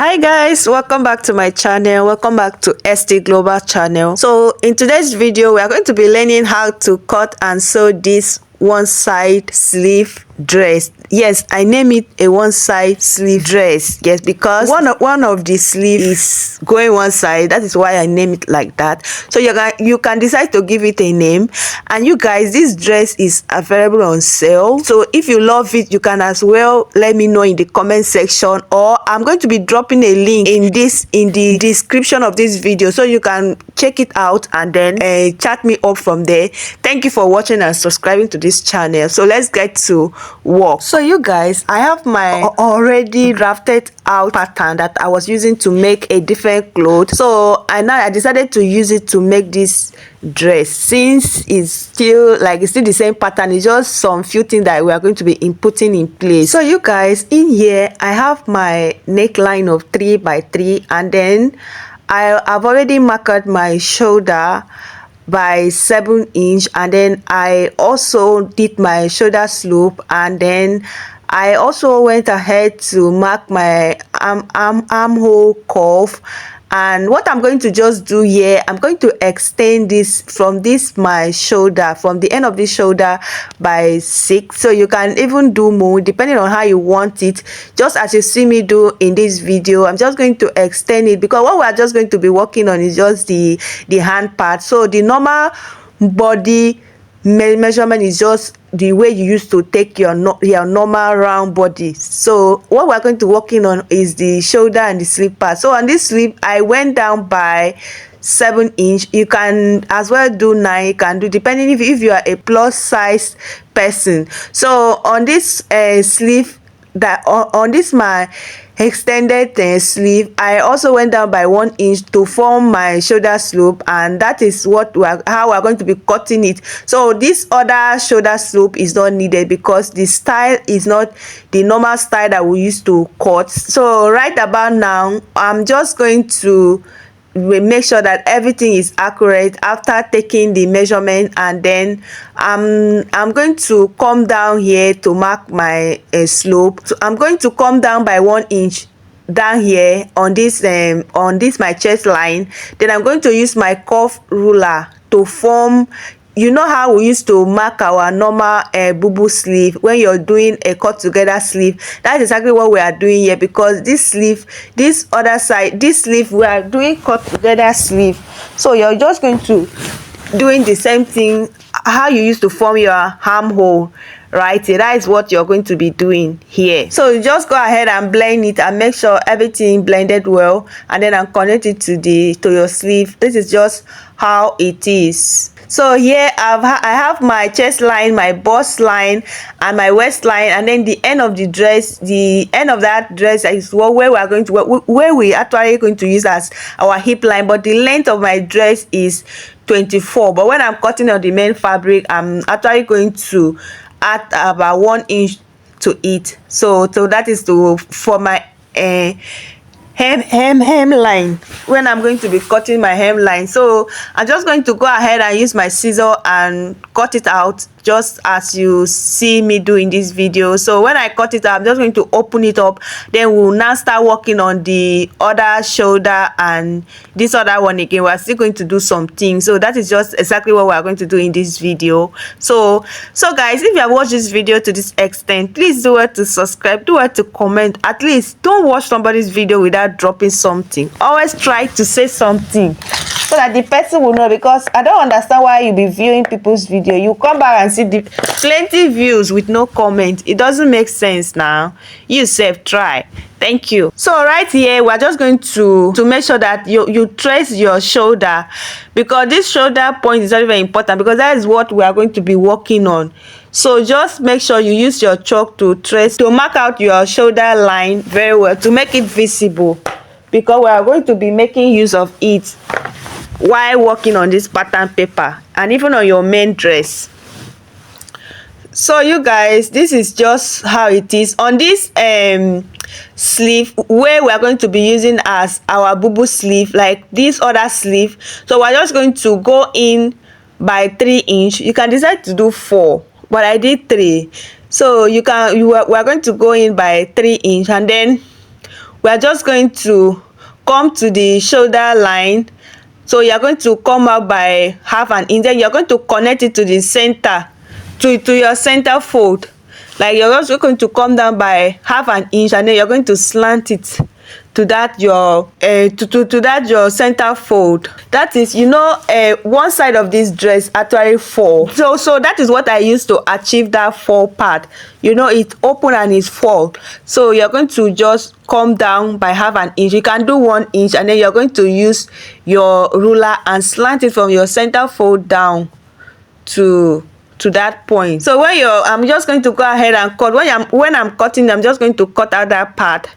Hi guys, welcome back to my channel. Welcome back to ST Global channel. So in today's video we are going to be learning how to cut and sew this one side sleeve dress. Yes, I name it a one side sleeve dress. Yes, because one of the sleeve is going one side. That is why I name it like that. So you can decide to give it a name. And you guys, this dress is available on sale. So if you love it, you can as well let me know in the comment section, or I'm going to be dropping a link in the description of this video, so you can check it out and then chat me up from there. Thank you for watching and subscribing to this channel. So let's get to work. So you guys, I have my already drafted out pattern that I was using to make a different cloth. So I decided to use it to make this dress, since it's still the same pattern. It's just some few things that we are going to be inputting in place. So you guys, in here I have my neckline of 3 by 3, and then I've already marked my shoulder by 7 inch, and then I also did my shoulder slope, and then I also went ahead to mark my armhole curve. And what I'm going to just do here, I'm going to extend this from my shoulder, from the end of the shoulder by 6. So you can even do more depending on how you want it. Just as you see me do in this video, I'm just going to extend it, because what we're just going to be working on is just the hand part. So the normal body measurement is just the way you used to take your normal round body. So what we're going to working on is the shoulder and the sleeve part. So on this sleeve I went down by 7 inch. You can as well do 9. You can do depending if you are a plus size person. So on this sleeve, that on this my extended sleeve, I also went down by 1 inch to form my shoulder slope, and that is how we're going to be cutting it. So this other shoulder slope is not needed because the style is not the normal style that we used to cut. So right about now I'm just going to make sure that everything is accurate after taking the measurement, and then I'm going to come down here to mark my slope. So I'm going to come down by 1 inch down here on this my chest line. Then I'm going to use my curve ruler to form, you know how we used to mark our normal boo sleeve when you're doing a cut together sleeve. That's exactly what we are doing here, because this sleeve, this other side, this sleeve, we are doing cut together sleeve. So you're just going to doing the same thing how you used to form your armhole, right? So that is what you're going to be doing here. So you just go ahead and blend it and make sure everything blended well, and then connect it to your sleeve. This is just how it is. So here I have my chest line, my bust line, and my waist line, and then the end of the dress, the end of that dress is where we are going to where we actually going to use as our hip line. But the length of my dress is 24, but when I'm cutting out the main fabric, I'm actually going to add about 1 inch to it. So that is for my hem line, when I'm going to be cutting my hem line. So I'm just going to go ahead and use my scissor and cut it out, just as you see me do in this video. So when I cut it out, I'm just going to open it up. Then we'll now start working on the other shoulder and this other one again. We're still going to do some things. So that is just exactly what we're going to do in this video. So guys, if you have watched this video to this extent, please do well to subscribe, do well to comment. At least don't watch somebody's video without dropping something. Always try to say something so that the person will know, because I don't understand why you be viewing people's video, you come back and see plenty views with no comment. It doesn't make sense. Now you self try. Thank you. So right here we're just going to make sure that you trace your shoulder, because this shoulder point is very, very important, because that is what we are going to be working on. So just make sure you use your chalk to mark out your shoulder line very well, to make it visible, because we are going to be making use of it while working on this pattern paper and even on your main dress. So you guys, this is just how it is on this sleeve, where we are going to be using as our boo sleeve, like this other sleeve. So we're just going to go in by 3 inch. You can decide to do 4, but I did 3. So we are going to go in by 3 inch, and then we are just going to come to the shoulder line. So you're going to come out by 1/2 inch, then you're going to connect it to the center, to your center fold. Like you're also going to come down by 1/2 inch, and then you're going to slant it to that your to that your center fold. That is, you know, one side of this dress actually fall, so that is what I used to achieve that fall part. You know, it's open and it's fall, so you're going to just come down by 1/2 inch. You can do 1 inch, and then you're going to use your ruler and slant it from your center fold down to that point. So when I'm just going to go ahead and cut. When I'm cutting, I'm just going to cut out that part,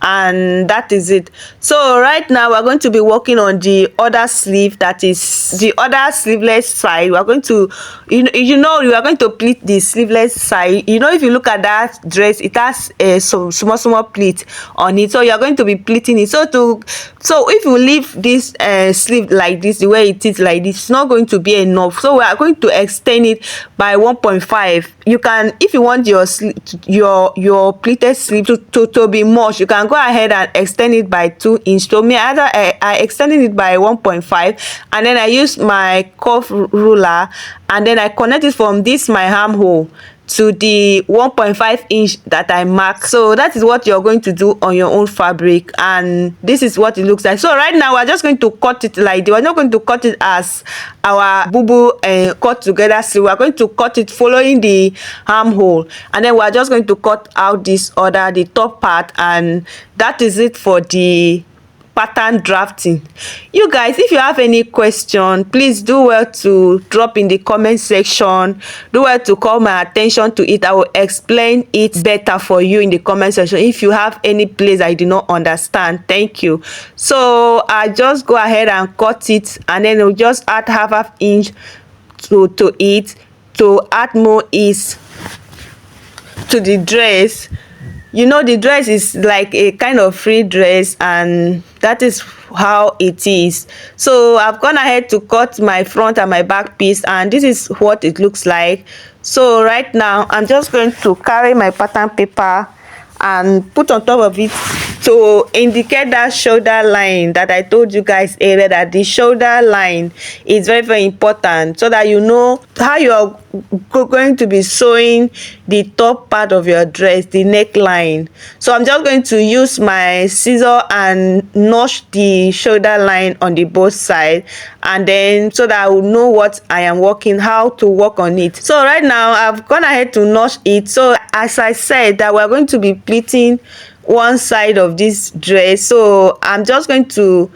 and that is it. So right now we're going to be working on the other sleeve, that is the other sleeveless side. We're going to, you know, we are going to pleat the sleeveless side. You know, if you look at that dress, it has some small pleat on it, so you're going to be pleating it. So if you leave this sleeve like this, the way it is like this, it's not going to be enough, so we are going to extend it by 1.5. You can, if you want your pleated sleeve to be much, you can go ahead and extend it by 2 inch. So me, either I extended it by 1.5, and then I use my curve ruler, and then I connect it from this my armhole to the 1.5 inch that I mark. So that is what you're going to do on your own fabric, and this is what it looks like. So right now we're just going to cut it like this. We're not going to cut it as our boo cut together sleeve. We're going to cut it following the armhole, and then we're just going to cut out the top part, and that is it for the pattern drafting. You guys, if you have any question, please do well to drop in the comment section. Do well to call my attention to it. I will explain it better for you in the comment section if you have any place I do not understand. Thank you. So I just go ahead and cut it, and then we'll just add 1/2 inch to it to add more ease to the dress. You know, the dress is like a kind of free dress, and that is how it is. So I've gone ahead to cut my front and my back piece, and this is what it looks like. So right now I'm just going to carry my pattern paper and put on top of it to indicate that shoulder line that I told you guys earlier, that the shoulder line is very important, so that you know how you are going to be sewing the top part of your dress, the neckline. So I'm just going to use my scissor and notch the shoulder line on the both side, and then so that I will know what I am working, how to work on it. So right now I've gone ahead to notch it. So as I said, that we're going to be pleating one side of this dress, so I'm just going to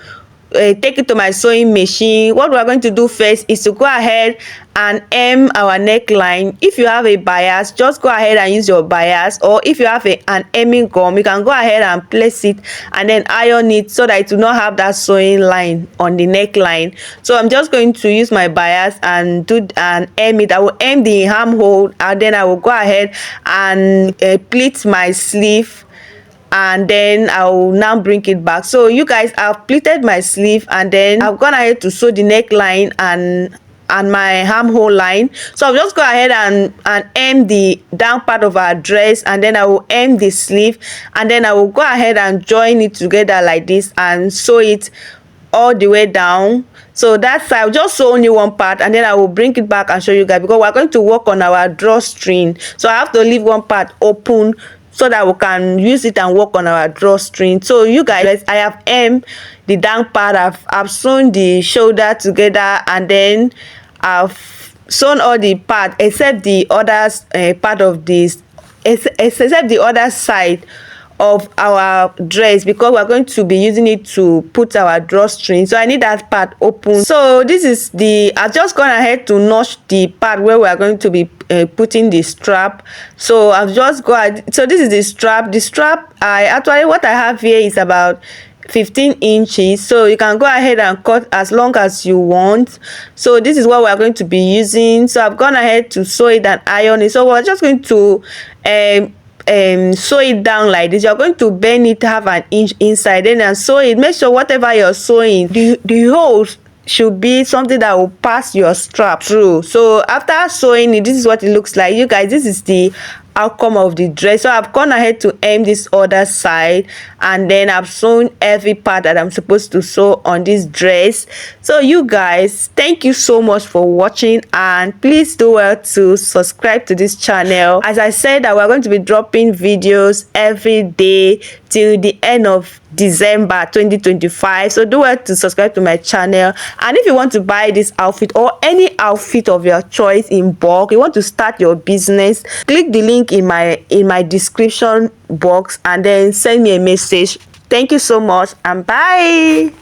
take it to my sewing machine. What we're going to do first is to go ahead and hem our neckline. If you have a bias, just go ahead and use your bias, or if you have an hemming gum, you can go ahead and place it and then iron it so that it will not have that sewing line on the neckline. So I'm just going to use my bias and hem it. I will hem the armhole, and then I will go ahead and pleat my sleeve, and then I'll now bring it back. So you guys, I've pleated my sleeve, and then I've gone ahead to sew the neckline and my armhole line. So I'll just go ahead and hem the down part of our dress, and then I will hem the sleeve, and then I will go ahead and join it together like this and sew it all the way down. So that's, I'll just sew only one part, and then I will bring it back and show you guys, because we're going to work on our drawstring. So I have to leave one part open so that we can use it and work on our drawstring. So you guys, I have hemmed the down part, I've sewn the shoulder together, and then I've sewn all the part except the other part of this, except the other side of our dress, because we're going to be using it to put our drawstring. So I need that part open. So this is I've just gone ahead to notch the part where we are going to be putting the strap. So I've just so this is the strap. The strap, what I have here is about 15 inches, so you can go ahead and cut as long as you want. So this is what we are going to be using. So I've gone ahead to sew it and iron it. So we're just going to sew it down like this. You're going to bend it 1/2 inch inside, and sew it. Make sure whatever you're sewing, the holes should be something that will pass your strap through. So after sewing it, this is what it looks like. You guys, this is the outcome of the dress. So I've gone ahead to hem this other side, and then I've sewn every part that I'm supposed to sew on this dress. So you guys, thank you so much for watching, and please do well to subscribe to this channel. As I said, that we're going to be dropping videos every day till the end of December 2025. So do well to subscribe to my channel. And if you want to buy this outfit or any outfit of your choice in bulk, you want to start your business, click the link in my description box and then send me a message. Thank you so much, and bye.